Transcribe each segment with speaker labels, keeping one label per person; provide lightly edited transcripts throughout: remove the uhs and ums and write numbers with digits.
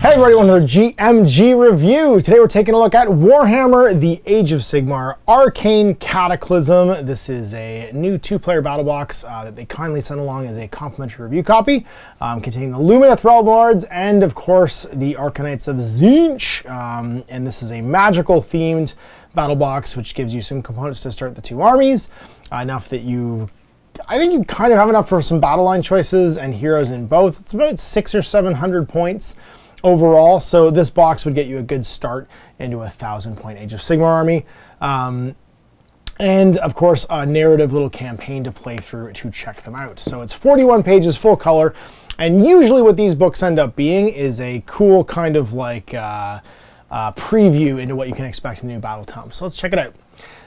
Speaker 1: Hey everybody, another GMG review. Today we're taking a look at Warhammer, the Age of Sigmar, Arcane Cataclysm. This is a new two-player battle box that they kindly sent along as a complimentary review copy, containing the Lumineth Realm Lords and, of course, the Arcanites of Tzeentch. And this is a magical-themed battle box, which gives you some components to start the two armies, enough that I think you kind of have enough for some battle line choices and heroes in both. It's about 600 or 700 points overall, so this box would get you a good start into a 1,000-point Age of Sigmar army. And of course, a narrative little campaign to play through to check them out. So it's 41 pages, full color, and usually what these books end up being is a cool kind of like preview into what you can expect in the new Battletomes. So let's check it out.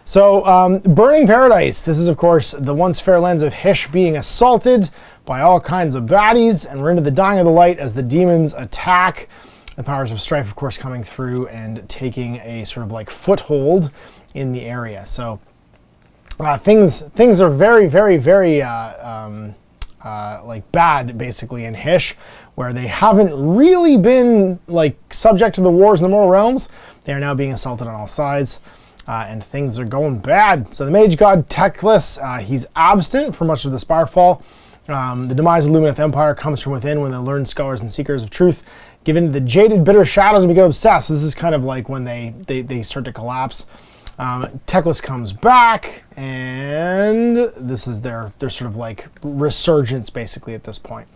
Speaker 1: So, Burning Paradise. This is, of course, the once fair lands of Hysh being assaulted by all kinds of baddies, and we're into the dying of the light as the demons attack. The powers of strife, of course, coming through and taking a sort of like foothold in the area. So, things are very, very, very like bad, basically, in Hysh, where they haven't really been like subject to the wars in the mortal realms. They are now being assaulted on all sides. And things are going bad. So the mage god Teclis, he's absent for much of the Spirefall. The demise of the Lumineth Empire comes from within when the learned scholars and seekers of truth give in to the jaded, bitter shadows and become obsessed. So this is kind of like when they start to collapse. Teclis comes back, and this is their sort of like resurgence basically at this point.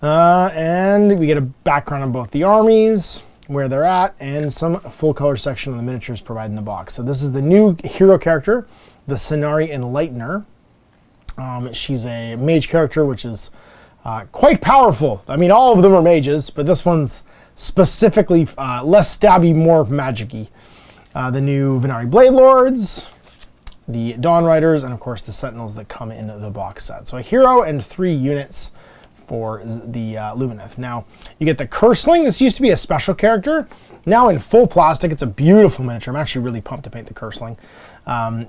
Speaker 1: And we get a background on both the armies, where they're at, and some full color section of the miniatures provided in the box. So this is the new hero character, the Sigmar Enlightener. She's a mage character, which is quite powerful. I mean, all of them are mages, but this one's specifically less stabby, more magic-y. The new Venari Blade Lords, the Dawn Riders, and of course the Sentinels that come in the box set. So a hero and 3 units for the Lumineth. Now, you get the Curseling. This used to be a special character. Now in full plastic, it's a beautiful miniature. I'm actually really pumped to paint the Curseling.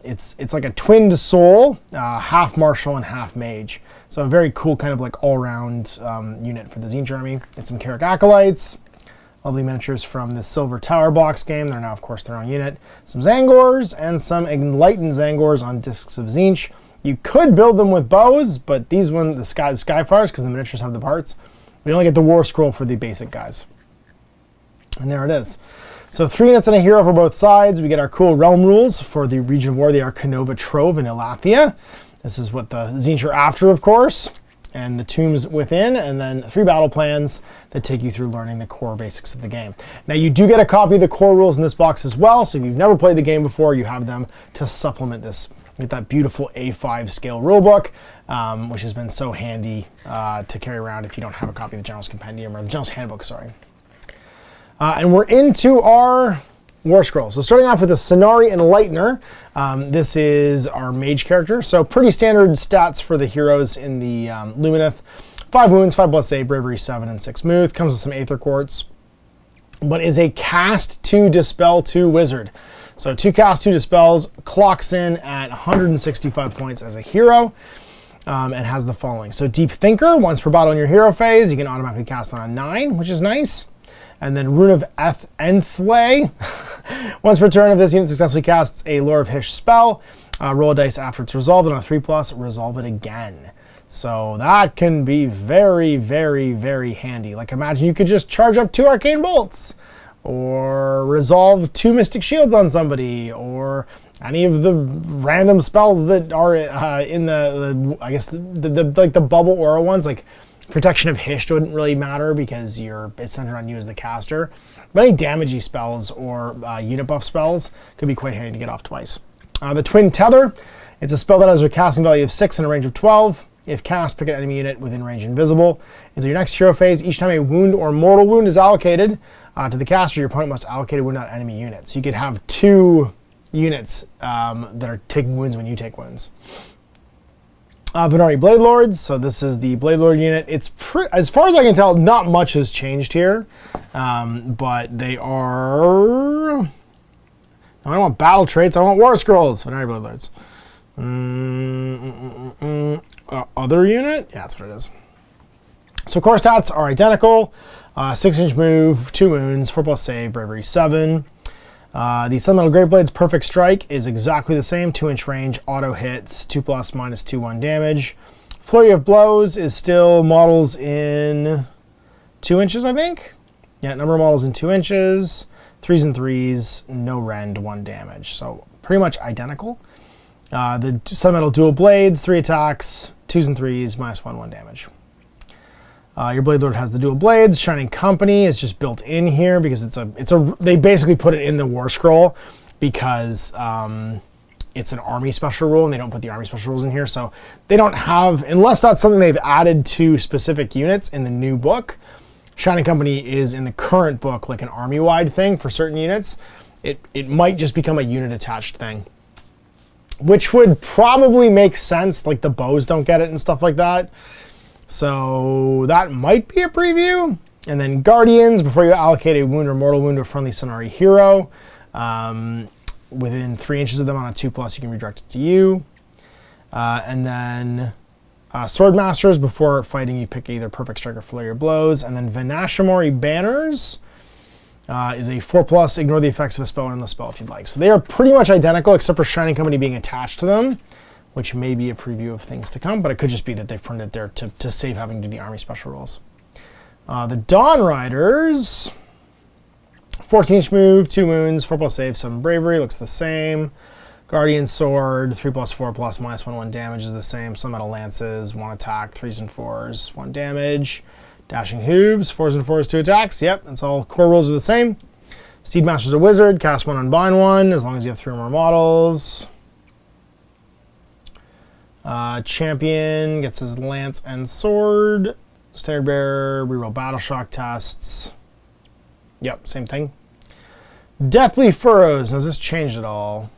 Speaker 1: It's like a twinned soul, half martial and half mage. So a very cool kind of like all-round unit for the Tzeentch army. It's some Carrick Acolytes. Lovely miniatures from the Silver Tower box game. They're now, of course, their own unit. Some Zangors and some Enlightened Zangors on Discs of Tzeentch. You could build them with bows, but these ones, the Skyfires, because the miniatures have the parts, we only get the War Scroll for the basic guys. And there it is. So 3 units and a hero for both sides. We get our cool realm rules for the region of war, the Arcanova Trove in Elathia. This is what the Tzeentch are after, of course, and the tombs within, and then 3 battle plans that take you through learning the core basics of the game. Now, you do get a copy of the core rules in this box as well, so if you've never played the game before, you have them to supplement this. Get that beautiful A5 scale rulebook, which has been so handy to carry around if you don't have a copy of the General's Compendium, or the General's Handbook, sorry. And we're into our Warscrolls. So starting off with the Sigmar Enlightener, this is our mage character. So pretty standard stats for the heroes in the Lumineth. 5 wounds, 5 plus save, bravery 7, and 6 smooth. Comes with some Aether Quartz, but is a cast 2 dispel 2 wizard. So 2 cast, 2 dispels, clocks in at 165 points as a hero, and has the following. So Deep Thinker, once per battle in your hero phase, you can automatically cast on a 9, which is nice. And then Rune of Enthlay, once per turn, if this unit successfully casts a Lore of Hysh spell, roll a dice after it's resolved, and on a 3+, resolve it again. So that can be very, very, very handy. Like imagine you could just charge up 2 Arcane Bolts, or resolve 2 Mystic Shields on somebody, or any of the random spells that are in the I guess like the bubble aura ones. Like Protection of Hysh wouldn't really matter because it's centered on you as the caster. But any damagey spells or unit buff spells could be quite handy to get off twice. The Twin Tether, it's a spell that has a casting value of 6 and a range of 12. If cast, pick an enemy unit within range invisible. Into your next hero phase, each time a wound or mortal wound is allocated to the caster, your opponent must allocate a wound on enemy units. So you could have 2 units that are taking wounds when you take wounds. Venari Blade Lords, so this is the Blade Lord unit. It's as far as I can tell, not much has changed here, but they are. No, I don't want battle traits. I want Warscrolls. Venari Blade Lords. Other unit? Yeah, that's what it is. So core stats are identical. 6-inch move, 2 wounds, 4+ save, bravery 7. The Sunmetal Greatblade's perfect strike is exactly the same, 2-inch range, auto hits, 2+, -2/1 damage. Flurry of blows is still models in 2 inches, I think. Yeah, number of models in 2 inches, 3s and 3s, no rend, 1 damage. So pretty much identical. The Sunmetal Dual Blades, 3 attacks, 2s and 3s, -1/1 damage. Your Blade Lord has the dual blades. Shining Company is just built in here because they basically put it in the War Scroll because it's an army special rule and they don't put the army special rules in here. So they don't have, unless that's something they've added to specific units in the new book. Shining Company is in the current book like an army-wide thing for certain units. It might just become a unit-attached thing, which would probably make sense, like the bows don't get it and stuff like that. So that might be a preview. And then Guardians, before you allocate a wound or mortal wound to a friendly Sonari hero, within 3 inches of them on a 2+, you can redirect it to you. And then Swordmasters, before fighting, you pick either Perfect Strike or Flurry of Blows. And then Venashimori Banners is a 4+, ignore the effects of a spell and the spell if you'd like. So they are pretty much identical, except for Shining Company being attached to them, which may be a preview of things to come, but it could just be that they've printed it there to save having to do the army special rules. The Dawn Riders, 14-inch move, 2 wounds, 4+ save, 7 bravery, looks the same. Guardian Sword, 3+, 4+, -1/1 damage is the same. Sunmetal Lances, 1 attack, 3s and 4s, 1 damage. Dashing Hooves, 4s and 4s, 2 attacks. Yep, that's all. Core rules are the same. Steedmaster's a wizard, cast 1, unbind 1, as long as you have 3 or more models. Champion gets his lance and sword. Standard Bearer, reroll battle shock tests. Yep, same thing. Deathly Furrows. Has this changed at all?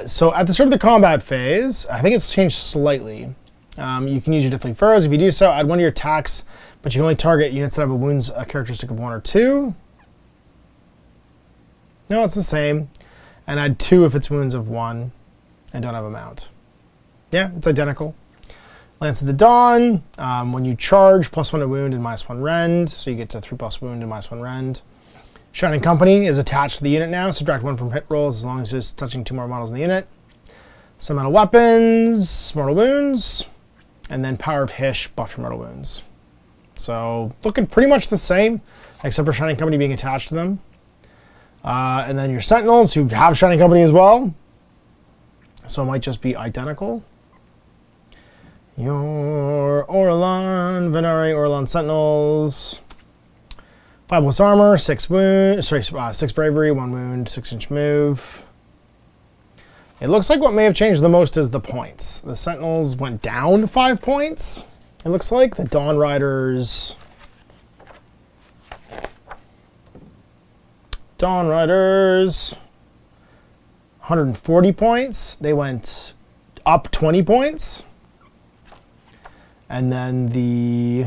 Speaker 1: So at the start of the combat phase, I think it's changed slightly. You can use your Deathly Furrows. If you do so, add 1 to your attacks, but you can only target units that have a wounds characteristic of 1 or 2. No, it's the same. And add 2 if it's wounds of 1 and don't have a mount. Yeah, it's identical. Lance of the Dawn, when you charge, +1 to wound and -1 rend, so you get to 3+ wound and -1 rend. Shining Company is attached to the unit now, subtract 1 from hit rolls as long as it's touching 2 more models in the unit. Some metal weapons, mortal wounds, and then Power of Hysh, buff your mortal wounds. So looking pretty much the same, except for Shining Company being attached to them. And then your Sentinels, who have Shining Company as well, so it might just be identical. Your Orlan, Venari, Orlan Sentinels. 5+ armor, 6 wound, 6 bravery, 1 wound, 6-inch move. It looks like what may have changed the most is the points. The Sentinels went down 5 points. It looks like the Dawn Riders. 140 points. They went up 20 points. And then the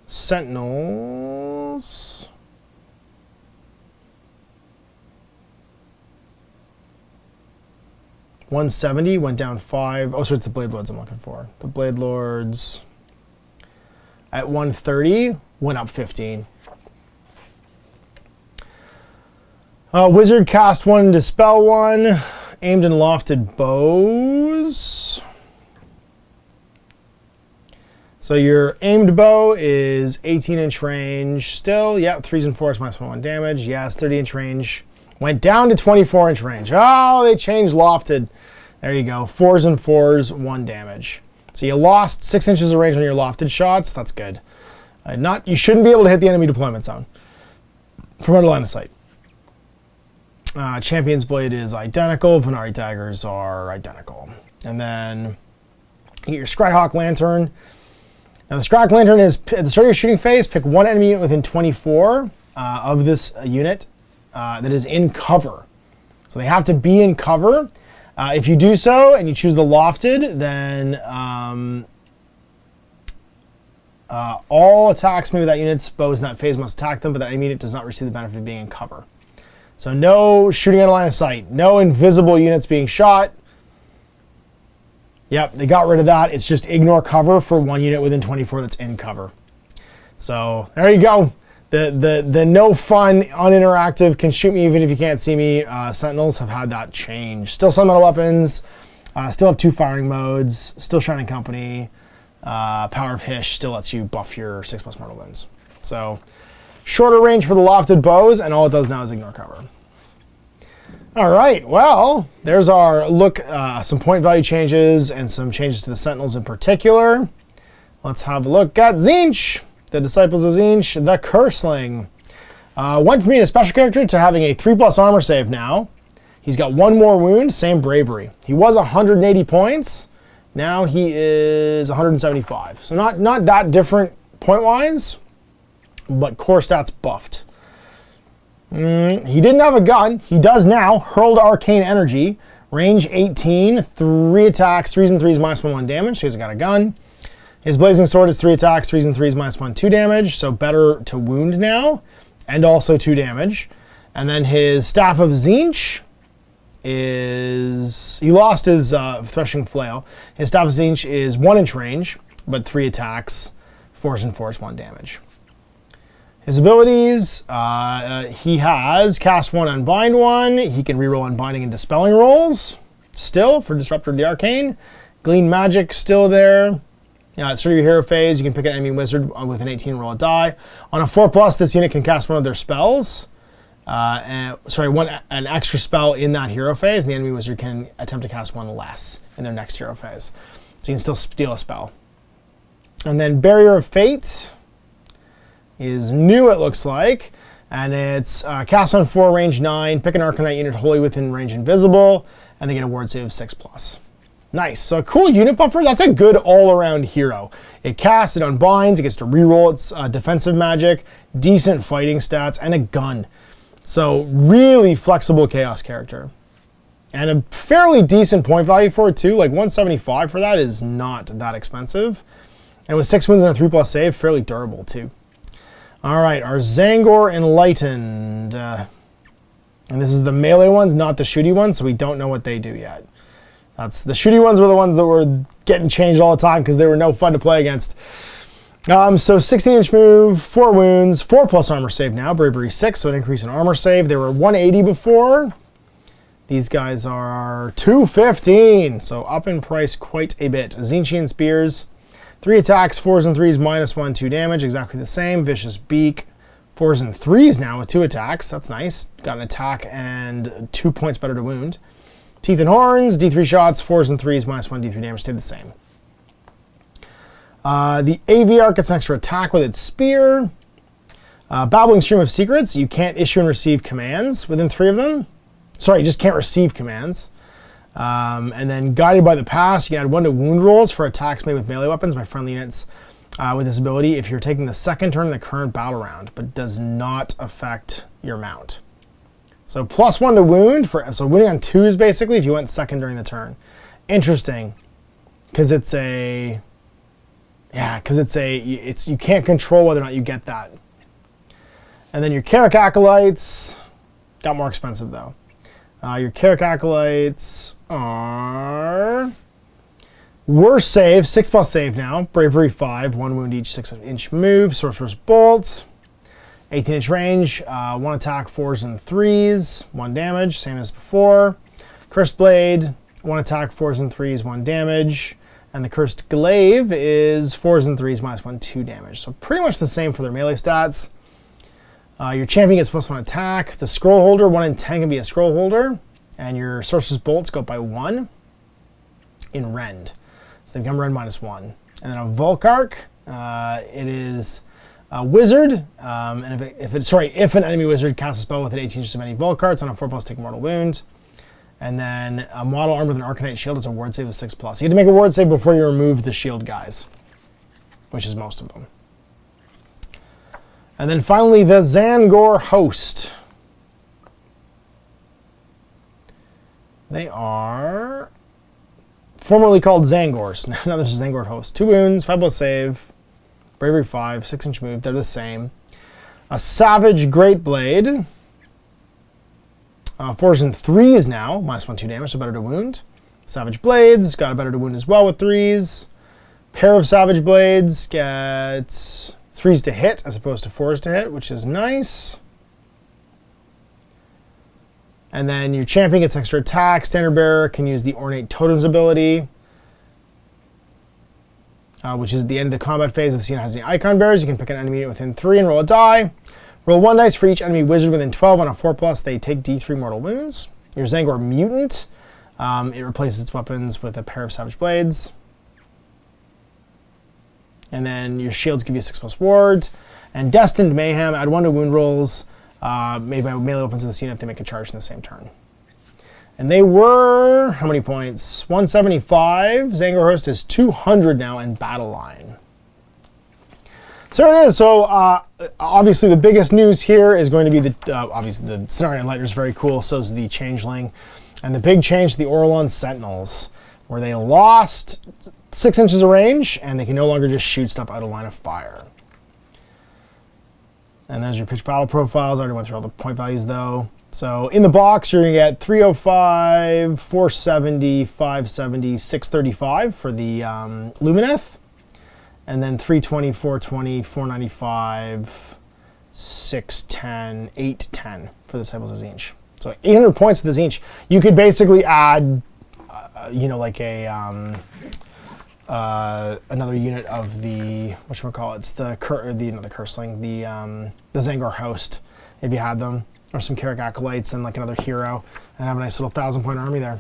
Speaker 1: Sentinels, $170 went down 5. Oh, so it's the Blade Lords I'm looking for. The Blade Lords at $130 went up 15. Wizard cast 1, dispel 1. Aimed and lofted bows. So your aimed bow is 18-inch range still. Yep, 3s and 4s, -1/1 damage. Yes, 30-inch range. Went down to 24-inch range. Oh, they changed lofted. There you go. 4s and 4s, 1 damage. So you lost 6 inches of range on your lofted shots. That's good. You shouldn't be able to hit the enemy deployment zone from under line of sight. Champion's Blade is identical. Venari Daggers are identical. And then you get your Scryhawk Lantern. Now the Scryhawk Lantern is, at the start of your shooting phase, pick 1 enemy unit within 24 of this unit that is in cover. So they have to be in cover. If you do so and you choose the lofted, then all attacks made with that unit's bows in that phase must attack them, but that enemy unit does not receive the benefit of being in cover. So no shooting out of line of sight, no invisible units being shot. Yep, they got rid of that. It's just ignore cover for 1 unit within 24 that's in cover. So there you go. The no fun, uninteractive, can shoot me even if you can't see me. Sentinels have had that change. Still some metal weapons. Still have 2 firing modes. Still Shining Company. Power of Hysh still lets you buff your 6+ mortal wounds. So shorter range for the lofted bows, and all it does now is ignore cover. All right, well, there's our look, some point value changes and some changes to the Sentinels in particular. Let's have a look at Tzeentch, the Disciples of Tzeentch, the Curseling. Went from being a special character to having a 3+ armor save now. He's got 1 more wound, same bravery. He was 180 points. Now he is 175. So not that different point-wise, but core stats buffed. He didn't have a gun. He does now. Hurled Arcane Energy. Range 18. 3 attacks. 3s and 3s, -1/1 damage. So he's got a gun. His Blazing Sword is 3 attacks. 3s and 3s, -1/2 damage. So better to wound now. And also 2 damage. And then his Staff of Tzeentch is... He lost his Threshing Flail. His Staff of Tzeentch is 1-inch range, but 3 attacks. 4s and 4s, 1 damage. His abilities, he has Cast 1, Unbind 1. He can reroll Unbinding and Dispelling rolls, still, for Disruptor of the Arcane. Glean Magic, still there. At start of your hero phase, you can pick an enemy wizard with an 18 roll a die. On a 4+, this unit can cast one of their spells. An extra spell in that hero phase, and the enemy wizard can attempt to cast 1 less in their next hero phase. So you can still steal a spell. And then Barrier of Fate is new, it looks like, and it's cast on 4, range 9, pick an Arcanite unit wholly within range invisible, and they get a ward save of 6+. Nice. So a cool unit buffer. That's a good all-around hero. It casts, it unbinds, it gets to reroll its defensive magic, decent fighting stats, and a gun. So really flexible chaos character. And a fairly decent point value for it too. Like 175 for that is not that expensive. And with 6 wounds and a 3+ save, fairly durable too. All right, our Zangor Enlightened. And this is the melee ones, not the shooty ones, so we don't know what they do yet. That's the shooty ones were the ones that were getting changed all the time because they were no fun to play against. So 16-inch move, 4 wounds, 4+ armor save now, bravery 6, so an increase in armor save. They were 180 before. These guys are 215, so up in price quite a bit. Tzeentchian Spears. 3 attacks, 4s and 3s, -1, 2 damage, exactly the same. Vicious Beak, 4s and 3s now with 2 attacks. That's nice. Got an attack and 2 points better to wound. Teeth and Horns, D3 shots, 4s and 3s, -1, D3 damage, stayed the same. The Aviarch gets an extra attack with its spear. Babbling Stream of Secrets, you can't issue and receive commands within 3 of them. Sorry, you just can't receive commands. And then Guided by the Past, you can add 1 to wound rolls for attacks made with melee weapons by friendly units with this ability if you're taking the 2nd turn in the current battle round, but does not affect your mount. So +1 to wound, so wounding on 2s basically if you went 2nd during the turn. Interesting, because you can't control whether or not you get that. And then your Carrick Acolytes, got more expensive though. Your Carrick Acolytes are worst save, 6+ save now. Bravery 5, 1 wound each, 6-inch move. Sorcerer's Bolt, 18-inch range, 1 attack, 4s and 3s, 1 damage, same as before. Cursed Blade, 1 attack, 4s and 3s, 1 damage. And the Cursed Glaive is 4s and 3s, -1, 2 damage. So pretty much the same for their melee stats. Your champion gets +1 attack. The Scroll Holder, 1 in 10 can be a Scroll Holder. And your Sorcerer's Bolts go up by 1 in Rend. So they become Rend -1. And then a Volkarch, it is a Wizard. And if an enemy wizard casts a spell with an 18 inches of any Volkarchs on a 4+, take a mortal wound. And then a model armed with an Arcanite shield is a ward save of 6+. You have to make a ward save before you remove the shield guys, which is most of them. And then finally, the Zangor Host. They are formerly called Zangors. Now this is Zangor Host. 2 wounds, 5+ save, bravery 5, 6-inch move. They're the same. A Savage Great Blade. 4s and 3s now, -1, 2 damage, so better to wound. Savage Blades, got a better to wound as well with 3s. Pair of Savage Blades gets 3s to hit as opposed to 4s to hit, which is nice. And then your champion gets extra attack. Standard bearer can use the Ornate Totems ability, which is at the end of the combat phase. If the scene has any icon bearers, you can pick an enemy unit within 3 and roll a die. Roll 1 dice for each enemy wizard within 12 on a 4+. They take D3 mortal wounds. Your Zangor Mutant, it replaces its weapons with a pair of Savage Blades. And then your shields give you a 6+ ward. And Destined Mayhem, add 1 to wound rolls made by melee weapons in the scene if they make a charge in the same turn. And they were, how many points? 175. Zangor Host is 200 now in Battle Line. So there it is. So obviously the biggest news here is going to be obviously the Cenarian Enlightener is very cool. So is the Changeling. And the big change to the Orlon Sentinels, where they lost 6 inches of range and they can no longer just shoot stuff out of line of fire. And there's your pitch battle profiles. I already went through all the point values though. So in the box, you're going to get 305, 470, 570, 635 for the Lumineth. And then 320, 420, 495, 610, 810 for the Disciples of Tzeentch. So 800 points to the Tzeentch. You could basically add, like a another unit of the whatchamacallit, it's the Curseling, the Zangor Host, if you had them, or some Carrick Acolytes and like another hero, and have a nice little 1,000-point army there.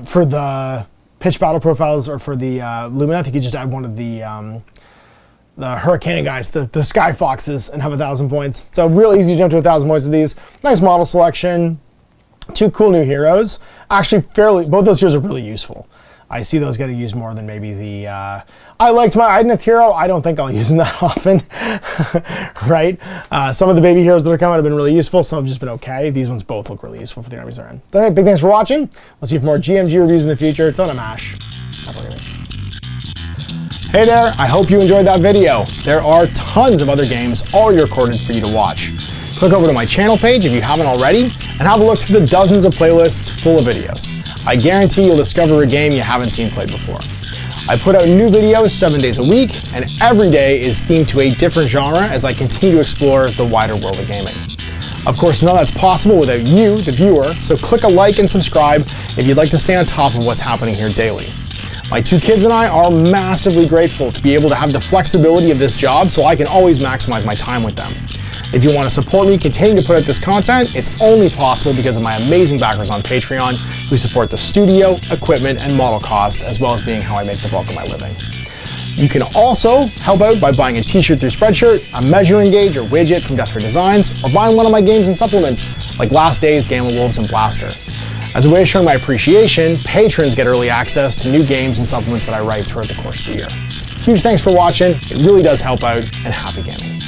Speaker 1: For the pitch battle profiles, or for the Lumineth, you could just add one of the Hurricane guys, the Sky Foxes, and have 1,000 points. So real easy to jump to 1,000 points with these. Nice model selection. 2 cool new heroes. Actually, both those heroes are really useful. I see those getting used more than maybe the... I liked my Idoneth hero. I don't think I'll use them that often, right? Some of the baby heroes that are coming have been really useful. Some have just been okay. These ones both look really useful for the armies they're in. So anyway, big thanks for watching. We'll see you for more GMG reviews in the future. It's on a MASH. Hey there, I hope you enjoyed that video. There are tons of other games all recorded for you to watch. Click over to my channel page if you haven't already, and have a look through the dozens of playlists full of videos. I guarantee you'll discover a game you haven't seen played before. I put out new videos 7 days a week, and every day is themed to a different genre as I continue to explore the wider world of gaming. Of course, none of that's possible without you, the viewer, so click a like and subscribe if you'd like to stay on top of what's happening here daily. My 2 kids and I are massively grateful to be able to have the flexibility of this job so I can always maximize my time with them. If you want to support me continuing to put out this content, it's only possible because of my amazing backers on Patreon who support the studio, equipment, and model cost, as well as being how I make the bulk of my living. You can also help out by buying a t-shirt through Spreadshirt, a measuring gauge or widget from Death Ray Designs, or buying one of my games and supplements like Last Days, Game of Wolves, and Blaster. As a way of showing my appreciation, patrons get early access to new games and supplements that I write throughout the course of the year. Huge thanks for watching, it really does help out, and happy gaming.